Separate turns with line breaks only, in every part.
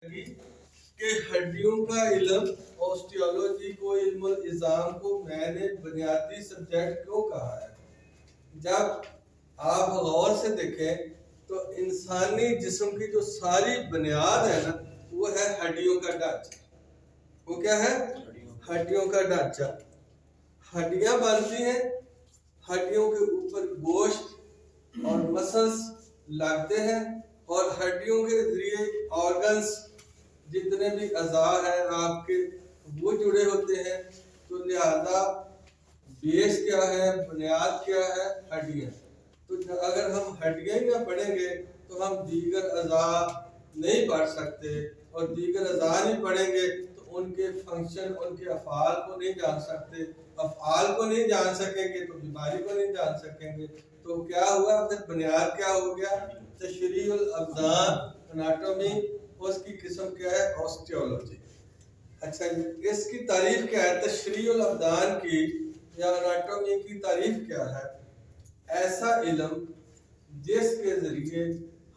कि हड्डियों का इल्म ऑस्टियोलॉजी को इल्मुल इज़ाम को मैंने बुनियादी सब्जेक्ट क्यों कहा है। जब आप गौर से देखें तो इंसानी जिस्म की जो सारी बुनियाद है ना, वो है हड्डियों का ढांचा। वो क्या है? हड्डियों का ढांचा। हड्डियां बनती हैं, हड्डियों के ऊपर गोश्त और मसल्स लगते हैं और हड्डियों के जरिए ऑर्गन्स जितने भी अज़ा हैं आपके वो जुड़े होते हैं। तो लिहाजा बेस क्या है, बुनियाद क्या है? हड्डियाँ। तो अगर हम हड्डियाँ ही ना पढ़ेंगे तो हम दीगर अज़ा नहीं पढ़ सकते, और दीगर अज़ा नहीं पढ़ेंगे तो उनके फंक्शन, उनके अफ़आल को नहीं जान सकते। अफ़आल को नहीं जान सकेंगे तो बीमारी को नहीं जान सकेंगे। तो क्या हुआ फिर? बुनियाद क्या हो गया? तशरीउल अब्दान, एनाटॉमी। उसकी किस्म क्या है? ऑस्टियोलॉजी। अच्छा, इसकी तारीफ क्या है? तशरीउल अब्दान की या एनाटॉमी की तारीफ क्या है? ऐसा इल्म जिसके जरिए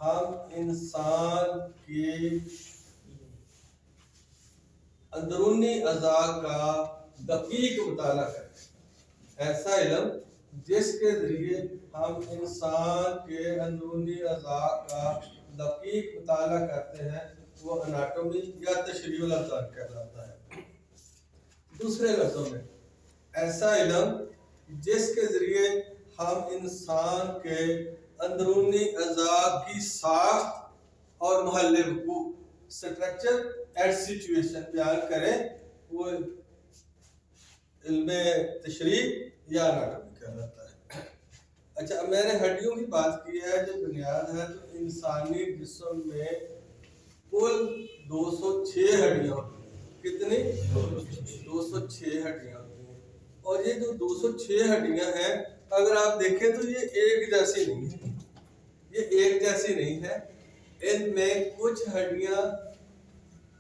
हम इंसान के अंदरूनी अज़ा का दकीक मुताला करें। ऐसा इल्म जिसके जरिए हम इंसान के अंदरूनी अज़ा का दकीक मुताला करते हैं, वो एनाटॉमी या तशरीउल अब्दान कहलाता है। दूसरे लफ्ज़ों में, ऐसा इल्म जिसके जरिए हम इंसान के अंदरूनी अज़ा की साख्त और महल वक़ूअ, स्ट्रक्चर एंड सिचुएशन बयान करें, वो इल्मे तशरीह या एनाटॉमी कहलाता है। अच्छा, मैंने हड्डियों की बात की है जो बुनियाद है। तो इंसानी जिस्म में कुल 206 हड्डियाँ होती हैं। कितनी? 206 हड्डियाँ होती हैं। और ये जो 206 हड्डियाँ हैं, अगर आप देखें तो ये एक जैसी नहीं है। ये एक जैसी नहीं है। इनमें कुछ हड्डियाँ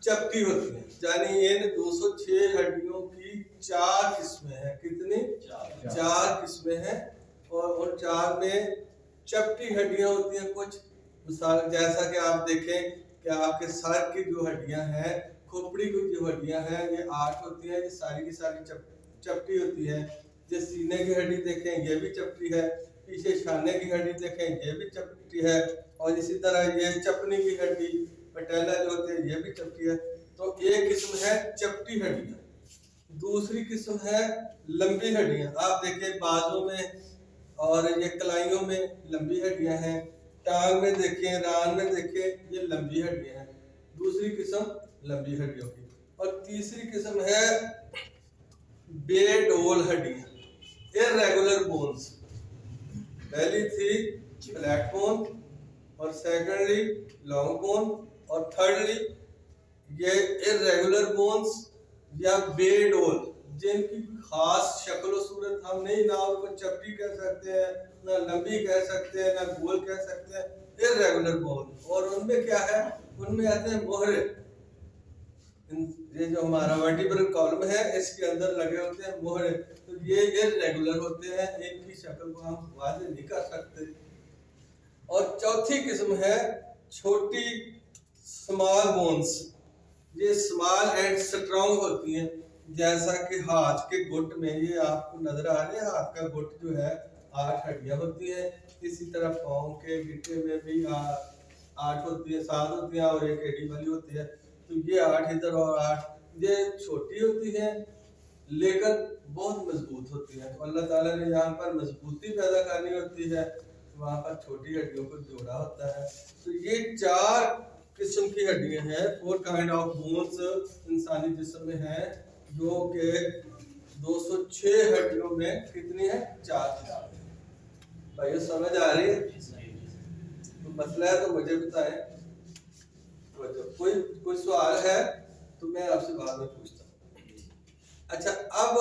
चपटी होती हैं, यानी इन 206 हड्डियों की 4 किस्में हैं। कितनी? 4 किस्में हैं। और उन 4 में चपटी हड्डियां होती हैं कुछ। मिसाल जैसा कि आप देखें कि आपके सर की जो हड्डियां हैं, खोपड़ी की जो हड्डियां हैं, ये 8 होती हैं। ये सारी की सारी चपटी होती है। जैसे सीने की हड्डी देखें, ये भी चपटी है। पीछे शाने की हड्डी देखें, ये भी चपटी है। और इसी तरह ये चपनी की हड्डी, पटेला जो होती है, ये भी चपटी है। तो एक किस्म है चपटी हड्डियां। दूसरी किस्म है लंबी हड्डियां। आप देखें बाजू में और ये कलाइयों में लंबी हड्डियां हैं। टांग में देखें, रान में देखें, ये लंबी हड्डियां हैं। दूसरी किस्म लंबी हड्डियों की। और तीसरी किस्म है बेडोल हड्डियां, इर्रेगुलर बोन्स। पहली थी फ्लैट बोन, और सेकेंडली लॉन्ग बोन, और थर्डली ये इर्रेगुलर बोन्स या बेडोल, जिनकी खास शक्ल और सूरत हम नहीं, ना उनको चपटी कह सकते हैं, ना लंबी कह सकते हैं, ना गोल कह सकते हैं। Irregular bone. और उनमें क्या है? उनमें आते हैं मोहरे। ये जो हमारा वर्टिब्रल कॉलम है, इसके अंदर लगे होते हैं मोहरे। तो ये इर्रेगुलर होते हैं, इनकी शक्ल को हम वाज़ेह नहीं कर सकते। और चौथी किस्म है छोटी स्मॉल बोन्स। ये स्मॉल एंड स्ट्रॉन्ग होती हैं, जैसा कि हाथ के गुट में, ये आपको नजर आ रहे हैं, हाथ का गुट जो है 8 हड्डियां होती हैं। इसी तरह पाँव के गिट्टे में भी 8 होती है, 7 होती हैं, और एक एडी वाली होती है। तो ये 8 इधर और 8, ये छोटी होती है लेकिन बहुत मजबूत होती है। तो अल्लाह ताला ने यहाँ पर मजबूती पैदा करनी होती है, वहाँ पर छोटी हड्डियों को जोड़ा होता है। तो ये 4 किस्म की हड्डियां हैं, 4 काइंड ऑफ बोन्स इंसानी जिस्म में हैं, जो कि 206 हड्डियों में कितनी है? 4 भाई समझ आ रही है? तो मसला है तो मुझे बताएं। कोई सवाल है तो मैं आपसे बाद में पूछता हूँ। अच्छा, अब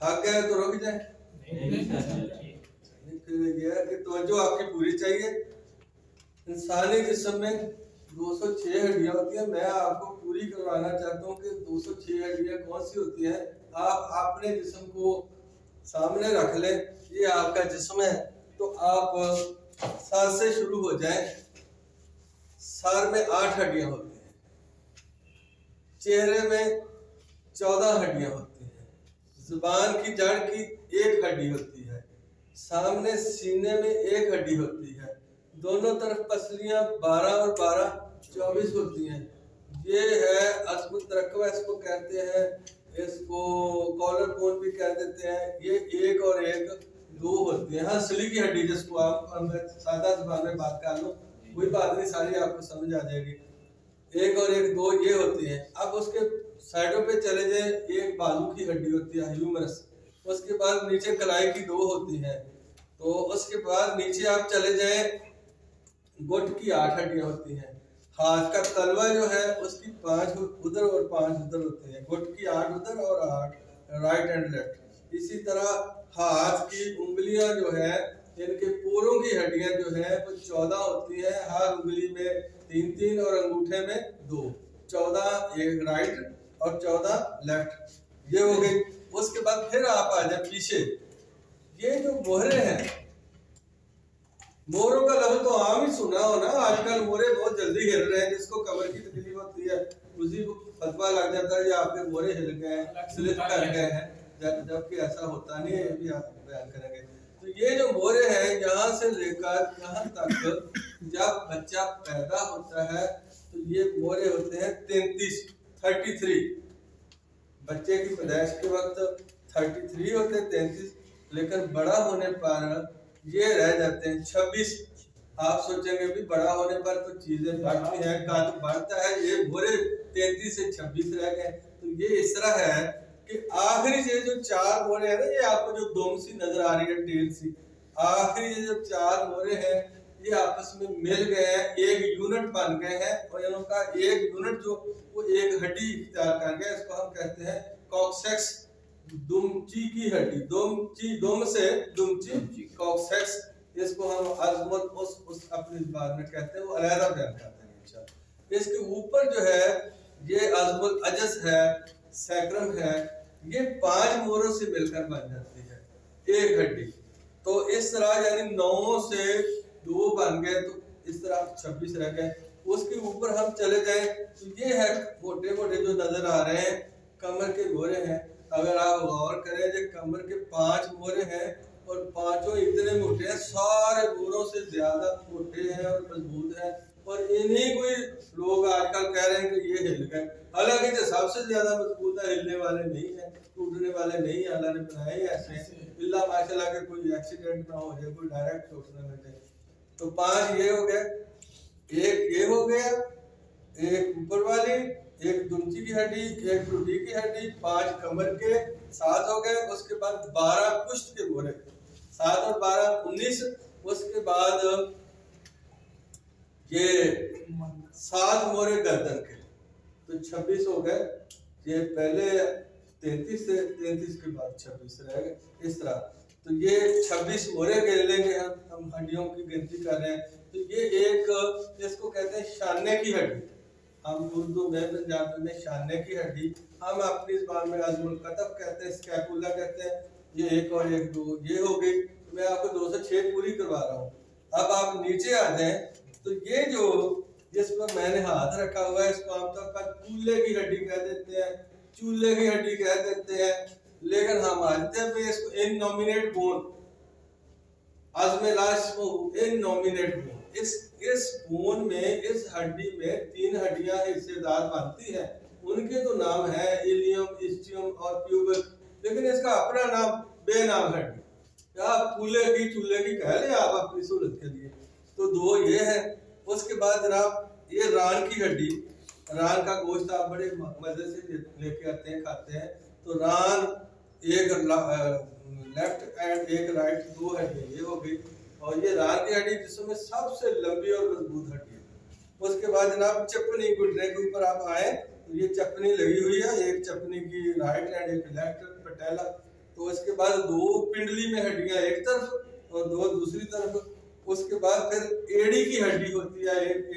थक गए तो रुक जाए। तो आपकी पूरी चाहिए। इंसानी जिस्म में 206 हड्डियां होती हैं। मैं आपको पूरी करवाना चाहता हूँ कि 206 हड्डियां कौन सी होती हैं। आप अपने जिस्म को सामने रख लें, ये आपका जिस्म है। तो आप सांस से शुरू हो जाए। सर में 8 हड्डियां होती हैं, चेहरे में 14 हड्डियां होती हैं, जुबान की जड़ की 1 हड्डी होती है, सामने सीने में 1 हड्डी होती है, दोनों तरफ पसलियां 12 और 12 24 होती हैं। ये है अज़्मुत रकबा, इसको कहते हैं, इसको कॉलर बोन भी कह देते हैं। ये 1 और 1 2 होती है। हंसली की हड्डी, जिसको आप सादा जुबान में बात कर लो, कोई बात नहीं, सारी आपको समझ आ जाएगी। 1 और 1 2 ये होती है। अब उसके साइडों पे चले जाए, एक बाजू की हड्डी होती है ह्यूमरस, उसके बाद नीचे कलाई की 2 होती है, तो उसके बाद नीचे आप चले जाए, गुट की 8 हड्डियां होती हैं। हाथ का तलवा जो है उसकी 5 उधर और 5 उधर होते हैं, गुट की 8 उधर और 8 राइट एंड लेफ्ट। इसी तरह हाथ की उंगलियां जो है, इनके पोरों की हड्डियां जो है वो 14 होती है, हर उंगली में 3-3 और अंगूठे में 2, 14 एक राइट और 14 लेफ्ट, ये हो गई। उसके बाद फिर आप आ जाए पीछे, ये जो मोहरे हैं, मोरों का लफ्ज तो आम ही सुना हो ना, आजकल मोरे बहुत जल्दी हिल रहे हैं, जिसको कमर की तकलीफ होती है उसी को फतवा लग जाता है, ये आपके मोरे हिल गए हैं, स्लिप कर गए हैं, जबकि ऐसा होता नहीं है, ये भी आप बयान करेंगे। तो ये जो मोरे हैं, यहाँ से लेकर यहाँ तक जब बच्चा पैदा होता है तो ये मोरे होते हैं 33 बच्चे की पैदाइश के वक्त 33 होते हैं, 33, लेकिन बड़ा होने पर ये रह जाते हैं 26। आप सोचेंगे भी बड़ा होने पर तो चीजें बढ़ती हैं, कद बढ़ता है, ये मोरे 33 से 26 रह गए। तो ये इस तरह है कि आखिरी ये जो 4 मोरे हैं ना, ये आपको जो दुम सी नजर आ रही है, टेल सी, आखिरी ये जो 4 मोरे हैं, ये आपस में मिल गए हैं, एक यूनिट बन गए हैं, और इनका एक यूनिट जो वो एक हड्डी इख्तियार कर गया, इसको हम कहते हैं कॉक्सेक्स, दुमची की हड्डी, दुम से दुमची कॉक्सेक्स, इसको हम अज़्मुत उस अपनी जुबान में कहते हैं, वो अलहदा बयान करते हैं। अच्छा, इसके ऊपर जो है ये अज़्मुल अजस है, सैक्रम है, ये 5 मोरों से मिलकर बन जाती है एक हड्डी। तो इस तरह यानी 9 से 2 बन गए, तो इस तरह 26 रह गए। उसके ऊपर हम चले जाए तो ये है मोटे मोटे जो नजर आ रहे हैं, कमर के मोरे हैं। अगर आप गौर करें जो कमर के 5 मोरे हैं और पांचों इतने मोटे हैं, सारे मोरों से ज्यादा मोटे हैं और मजबूत हैं, और इन्हीं कोई लोग आजकल कह रहे हैं कि ये हिल गए, हालांकि जो सबसे ज्यादा मजबूत है, हिलने वाले नहीं है, टूटने वाले नहीं है, अल्लाह ने बनाए ऐसे, अल्लाह माशाल्लाह के कोई एक्सीडेंट ना हो जाए, कोई डायरेक्ट चोट ना लगे। तो 5 ये हो गए, एक ये हो गया, एक ऊपर वाली, एक दुमची की हड्डी, एक टूटी की हड्डी, 5 कमर के, 7 हो गए। उसके बाद 12 पुश्त के मोरे, 7 और 12 19। उसके बाद ये 7 मोरे गर्दन के, तो 26 हो गए। ये पहले 33 से 33 के बाद 26 रह गए, इस तरह। तो ये 26 मोरे गिन लेंगे, हम हड्डियों की गिनती कर रहे हैं। तो ये एक, इसको कहते हैं शाने की हड्डी, हम उर्दू में पंजाबी में शाने की हड्डी, हम अपनी ज़बान में अज़्मुल कतफ कहते हैं, स्कैपुला कहते हैं। ये 1 और 1 2 ये हो गई। तो मैं आपको 2 से 6 पूरी करवा रहा हूँ। अब आप नीचे आ जाएं, तो ये जो जिस पर मैंने हाथ रखा हुआ है, इसको आमतौर पर चूल्हे की हड्डी कह देते हैं, चूल्हे की हड्डी कह देते हैं, लेकिन हम मानते हैं कि इसको इननॉमिनेट बोन, अज़्म लाशमू इननॉमिनेट बोन, इस बोन में, इस हड्डी में 3 हड्डियां हिस्सेदार बनती हैं, उनके तो नाम है इलियम, इस्टियम और प्यूबिक, लेकिन इसका अपना नाम बेनाम हड्डी, या चूल्हे की कह लें आप अपनी सहूलत के लिए। तो 2 ये है। उसके बाद जनाब ये रान की हड्डी, रान का गोश्त आप बड़े मजे से लेके आते हैं, खाते हैं। तो रान एक लेफ्ट एंड एक राइट, 2 हड्डी ये हो गई। और ये रान की हड्डी जिसमें सबसे लंबी और मजबूत हड्डी है। उसके बाद जनाब चपनी, घुटने के ऊपर आप आए तो ये चपनी लगी हुई है, एक चपनी की राइट एंड एक लेफ्ट पटेला। तो उसके बाद 2 पिंडली में हड्डियां एक तरफ और 2 दूसरी तरफ। उसके बाद फिर एड़ी की हड्डी होती है, एक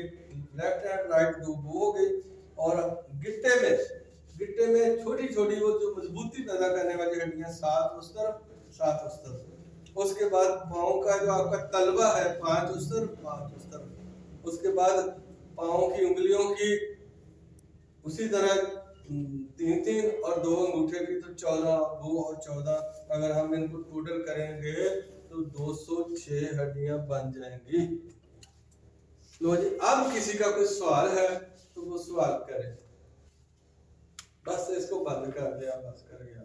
लेफ्ट एंड राइट, 2 हो गई। और गिट्टे में छोटी छोटी वो जो मजबूती पैदा करने वाली हड्डियां, 7 उस तरफ 7 उस तरफ। उसके बाद पाँव का जो आपका तलवा है, 5 उस तरफ 5 उस तरफ। उसके बाद पाँव की उंगलियों की उसी तरह 3-3 और 2 अंगूठे की तो 14, 2 और 14, अगर हम इनको टोटल करेंगे तो 206 हड्डियां बन जाएंगी। लो जी, अब किसी का कोई सवाल है तो वो सवाल करें। बस इसको बंद कर दिया, बस कर गया।